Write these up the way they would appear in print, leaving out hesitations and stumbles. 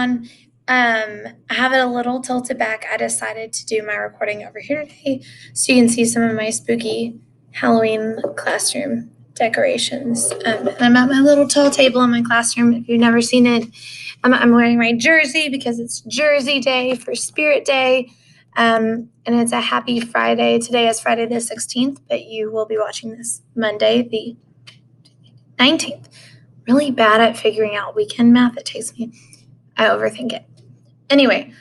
everyone. I have it a little tilted back. I decided to do my recording over here today so you can see some of my spooky Halloween classroom decorations. And I'm at my little tall table in my classroom. If you've never seen it, I'm wearing my jersey because it's Jersey Day for Spirit Day. And it's a happy Friday. Today is Friday the 16th, but you will be watching this Monday the 19th. Really bad at figuring out weekend math. It takes me, I overthink it. Anyway,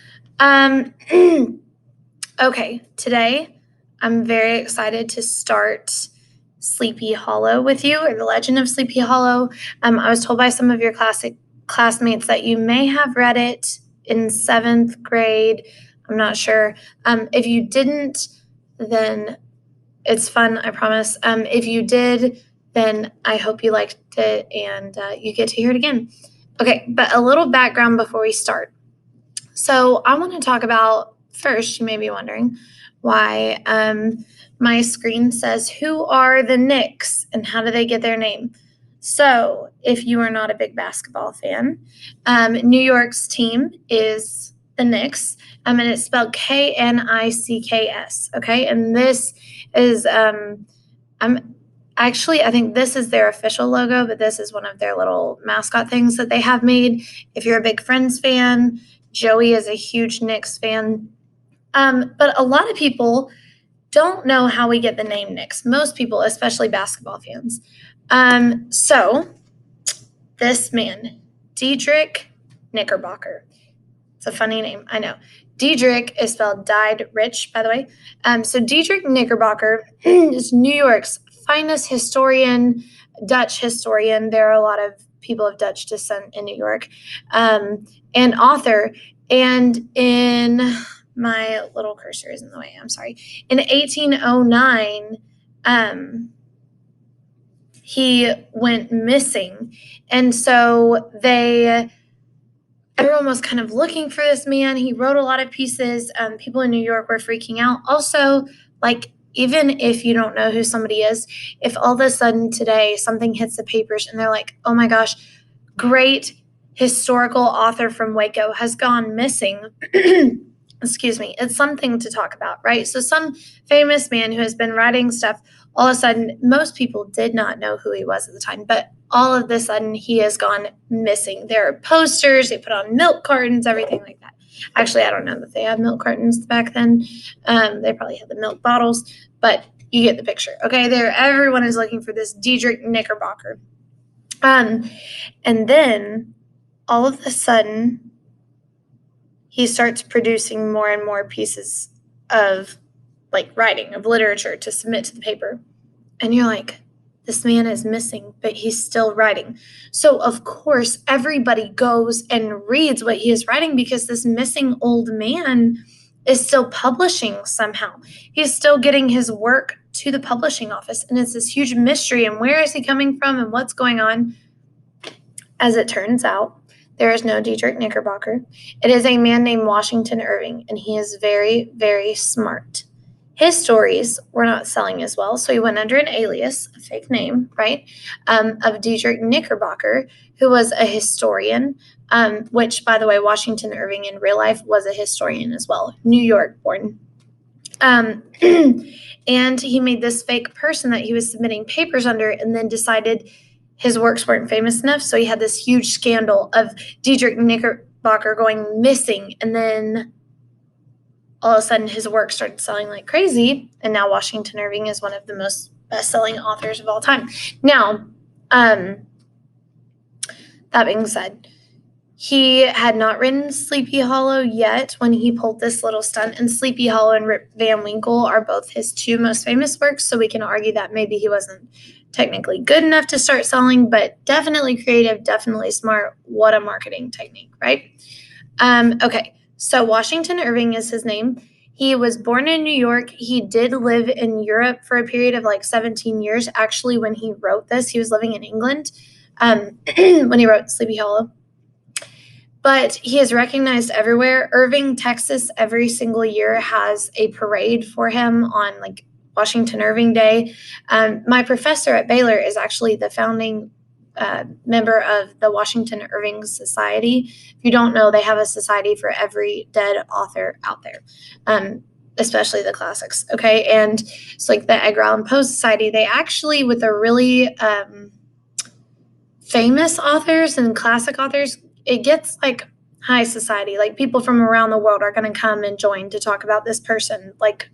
okay, today I'm very excited to start Sleepy Hollow with you, or The Legend of Sleepy Hollow. I was told by some of your classmates that you may have read it in 7th grade. I'm not sure. If you didn't, then it's fun, I promise. If you did, then I hope you liked it and you get to hear it again. Okay, but a little background before we start. So I want to talk about, first, you may be wondering why my screen says, who are the Knicks and how do they get their name? So if you are not a big basketball fan, New York's team is the Knicks, and it's spelled K-N-I-C-K-S, okay? And this is, I think this is their official logo, but this is one of their little mascot things that they have made. If you're a big Friends fan, Joey is a huge Knicks fan. But a lot of people don't know how we get the name Knicks. Most people, especially basketball fans. So this man, Diedrich Knickerbocker. It's a funny name, I know. Diedrich is spelled died rich, by the way. So Diedrich Knickerbocker is New York's finest historian, Dutch historian. There are a lot of people of Dutch descent in New York, and author. And in my little cursor is in the way, I'm sorry. In 1809, he went missing. And so everyone was kind of looking for this man. He wrote a lot of pieces. People in New York were freaking out. Also, even if you don't know who somebody is, if all of a sudden today something hits the papers and they're like, oh my gosh, great historical author from Waco has gone missing, excuse me, it's something to talk about, right? So some famous man who has been writing stuff, all of a sudden, most people did not know who he was at the time, but all of a sudden he has gone missing. There are posters, they put on milk cartons, everything like that. Actually, I don't know that they had milk cartons back then. They probably had the milk bottles, but you get the picture. Okay, everyone is looking for this Diedrich Knickerbocker. And then all of a sudden, he starts producing more and more pieces of writing, of literature to submit to the paper. And you're like, this man is missing, but he's still writing. So, of course, everybody goes and reads what he is writing because this missing old man is still publishing somehow. He's still getting his work to the publishing office, and it's this huge mystery. And where is he coming from and what's going on? As it turns out, there is no Diedrich Knickerbocker. It is a man named Washington Irving, and he is very, very smart. His stories were not selling as well, so he went under an alias, a fake name, right, of Diedrich Knickerbocker, who was a historian, which, by the way, Washington Irving in real life was a historian as well, New York born. And he made this fake person that he was submitting papers under and then decided his works weren't famous enough, so he had this huge scandal of Diedrich Knickerbocker going missing, and then all of a sudden his work started selling like crazy, and now Washington Irving is one of the most best-selling authors of all time. Now, that being said, he had not written Sleepy Hollow yet when he pulled this little stunt, and Sleepy Hollow and Rip Van Winkle are both his two most famous works, so we can argue that maybe he wasn't technically good enough to start selling, but definitely creative, definitely smart. What a marketing technique, right? Okay, so Washington Irving is his name. He was born in New York. He did live in Europe for a period of 17 years. Actually, when he wrote this, he was living in England when he wrote Sleepy Hollow. But he is recognized everywhere. Irving, Texas, every single year has a parade for him on Washington Irving Day. My professor at Baylor is actually the founding member of the Washington Irving Society. If you don't know, they have a society for every dead author out there, especially the classics. Okay, and it's like the Edgar Allan Poe Society. They actually, with the really famous authors and classic authors, it gets like high society. Like people from around the world are going to come and join to talk about this person, like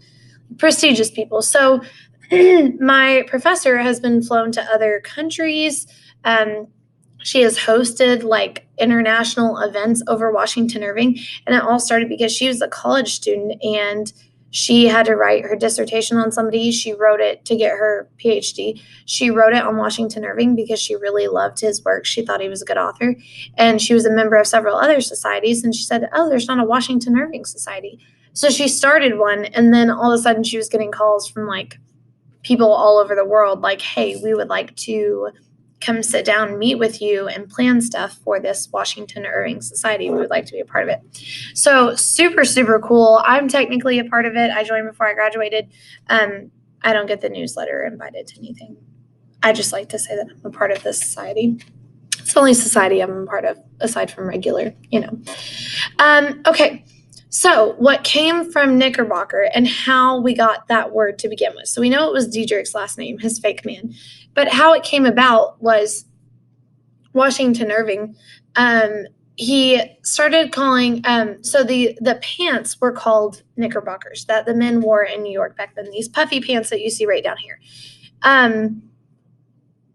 prestigious people. So my professor has been flown to other countries. She has hosted like international events over Washington Irving. And it all started because she was a college student and she had to write her dissertation on somebody. She wrote it to get her PhD. She wrote it on Washington Irving because she really loved his work. She thought he was a good author. And she was a member of several other societies. And she said, oh, there's not a Washington Irving Society. So she started one. And then all of a sudden she was getting calls from like people all over the world like, hey, we would like to come sit down and meet with you and plan stuff for this Washington Irving Society. We would like to be a part of it. So super, super cool. I'm technically a part of it. I joined before I graduated. I don't get the newsletter or invited to anything. I just like to say that I'm a part of this society. It's the only society I'm a part of aside from regular, Okay. So what came from Knickerbocker and how we got that word to begin with. So we know it was Diedrich's last name, his fake man. But how it came about was Washington Irving. He started calling, so the pants were called knickerbockers that the men wore in New York back then, these puffy pants that you see right down here.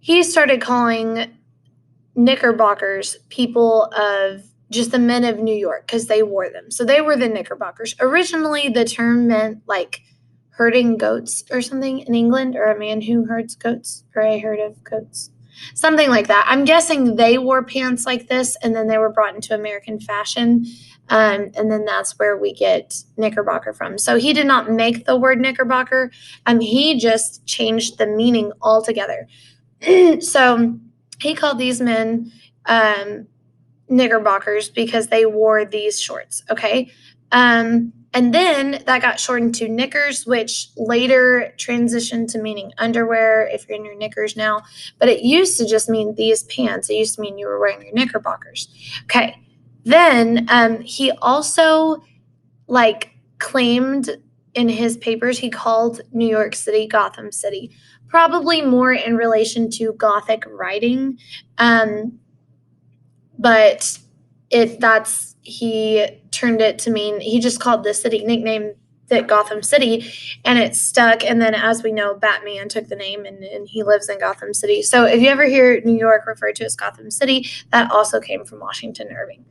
He started calling knickerbockers people of just the men of New York because they wore them. So they were the knickerbockers. Originally, the term meant like herding goats or something in England, or a man who herds goats, or a herd of goats, something like that. I'm guessing they wore pants like this, and then they were brought into American fashion, and then that's where we get knickerbocker from. So he did not make the word knickerbocker, he just changed the meaning altogether. So he called these men knickerbockers because they wore these shorts, okay? And then that got shortened to knickers, which later transitioned to meaning underwear if you're in your knickers now. But it used to just mean these pants. It used to mean you were wearing your knickerbockers. Okay. Then he also claimed in his papers, he called New York City Gotham City, probably more in relation to Gothic writing. But he turned it to mean, he just called the city, nicknamed it Gotham City, and it stuck. And then, as we know, Batman took the name and he lives in Gotham City. So if you ever hear New York referred to as Gotham City, that also came from Washington Irving.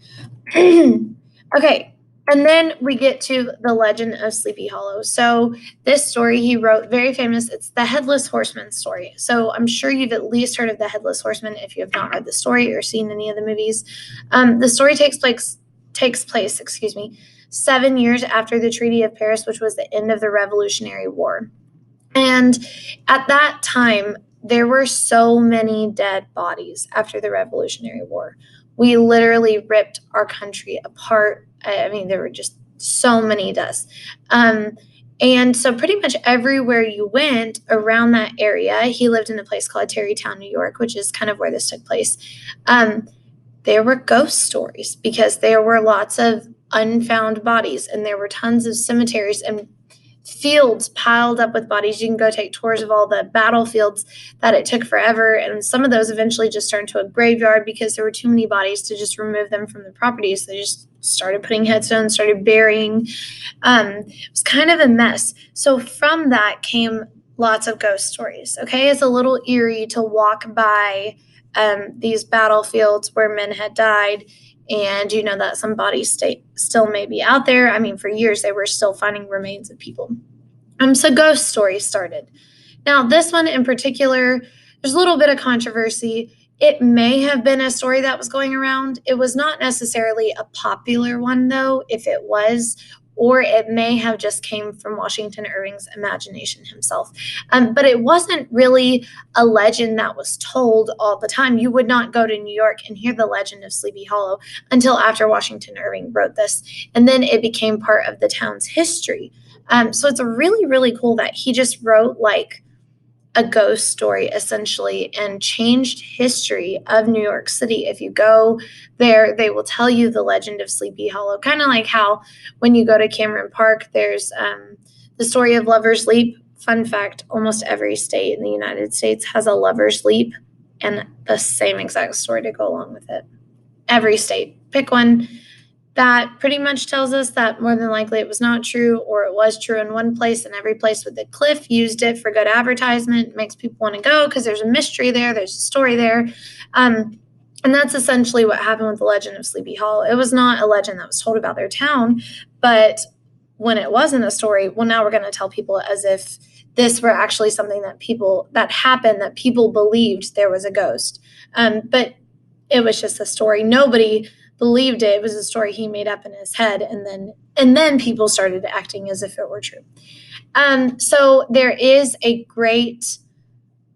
Okay. And then we get to the legend of Sleepy Hollow. So this story he wrote, very famous. It's the Headless Horseman story. So I'm sure you've at least heard of the Headless Horseman if you have not read the story or seen any of the movies. The story takes place, 7 years after the Treaty of Paris, which was the end of the Revolutionary War. And at that time, there were so many dead bodies after the Revolutionary War. We literally ripped our country apart. There were just so many deaths. And so pretty much everywhere you went around that area, he lived in a place called Tarrytown, New York, which is kind of where this took place. There were ghost stories because there were lots of unfound bodies, and there were tons of cemeteries and fields piled up with bodies. You can go take tours of all the battlefields that it took forever. And some of those eventually just turned to a graveyard because there were too many bodies to just remove them from the property. So they just started putting headstones, started burying. It was kind of a mess. So from that came lots of ghost stories. Okay. It's a little eerie to walk by these battlefields where men had died, and you know that some bodies still may be out there. For years they were still finding remains of people. So ghost stories started. Now this one in particular, there's a little bit of controversy. It may have been a story that was going around. It was not necessarily a popular one though, if it was, or it may have just came from Washington Irving's imagination himself. But it wasn't really a legend that was told all the time. You would not go to New York and hear the legend of Sleepy Hollow until after Washington Irving wrote this. And then it became part of the town's history. So it's really, really cool that he just wrote a ghost story essentially and changed history of New York City. If you go there, they will tell you the legend of Sleepy Hollow, kind of like how when you go to Cameron Park, there's the story of Lover's Leap. Fun fact, almost every state in the United States has a Lover's Leap and the same exact story to go along with it. Every state. Pick one. That pretty much tells us that more than likely it was not true, or it was true in one place and every place with the cliff used it for good advertisement. It makes people want to go because there's a mystery there, there's a story there. And that's essentially what happened with the legend of Sleepy Hollow. It was not a legend that was told about their town, but when it wasn't a story, well, now we're going to tell people as if this were actually something that happened, that people believed there was a ghost. But it was just a story. Nobody believed it. It was a story he made up in his head, and then people started acting as if it were true. So there is a great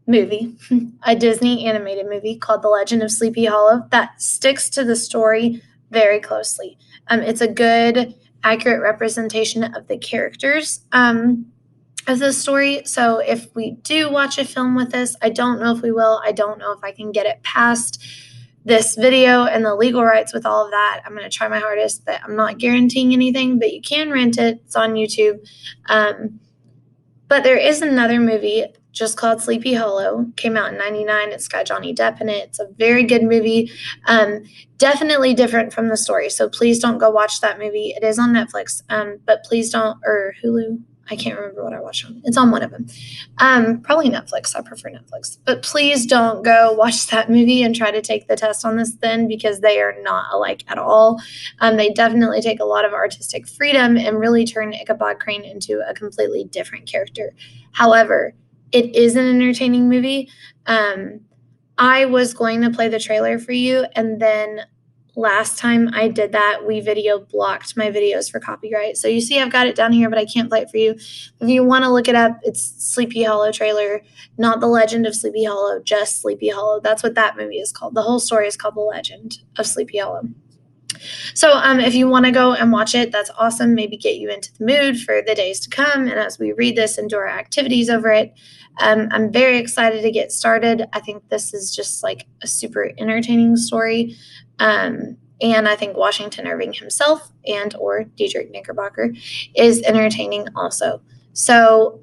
movie, a Disney animated movie called The Legend of Sleepy Hollow that sticks to the story very closely. It's a good, accurate representation of the characters of the story. So if we do watch a film with this, I don't know if we will. I don't know if I can get it past this video and the legal rights with all of that. I'm going to try my hardest, but I'm not guaranteeing anything, but you can rent it. It's on YouTube. But there is another movie just called Sleepy Hollow. Came out in 99. It's got Johnny Depp in it. It's a very good movie. Definitely different from the story. So please don't go watch that movie. It is on Netflix, but please don't, or Hulu. I can't remember what I watched on. It's on one of them. Probably Netflix. I prefer Netflix. But please don't go watch that movie and try to take the test on this then, because they are not alike at all. They definitely take a lot of artistic freedom and really turn Ichabod Crane into a completely different character. However, it is an entertaining movie. I was going to play the trailer for you, and then last time I did that, we video blocked my videos for copyright. So you see I've got it down here, but I can't play it for you. If you want to look it up, it's Sleepy Hollow trailer, not The Legend of Sleepy Hollow, just Sleepy Hollow. That's what that movie is called. The whole story is called The Legend of Sleepy Hollow. So if you want to go and watch it, that's awesome. Maybe get you into the mood for the days to come. And as we read this and do our activities over it, I'm very excited to get started. I think this is just like a super entertaining story. And I think Washington Irving himself and or Diedrich Knickerbocker is entertaining also. So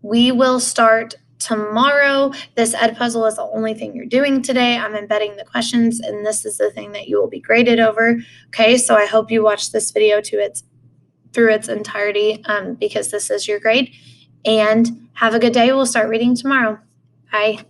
we will start tomorrow. This ed puzzle is the only thing you're doing today. I'm embedding the questions, and this is the thing that you will be graded over. Okay, so I hope you watch this video through its entirety because this is your grade. And have a good day. We'll start reading tomorrow. Bye.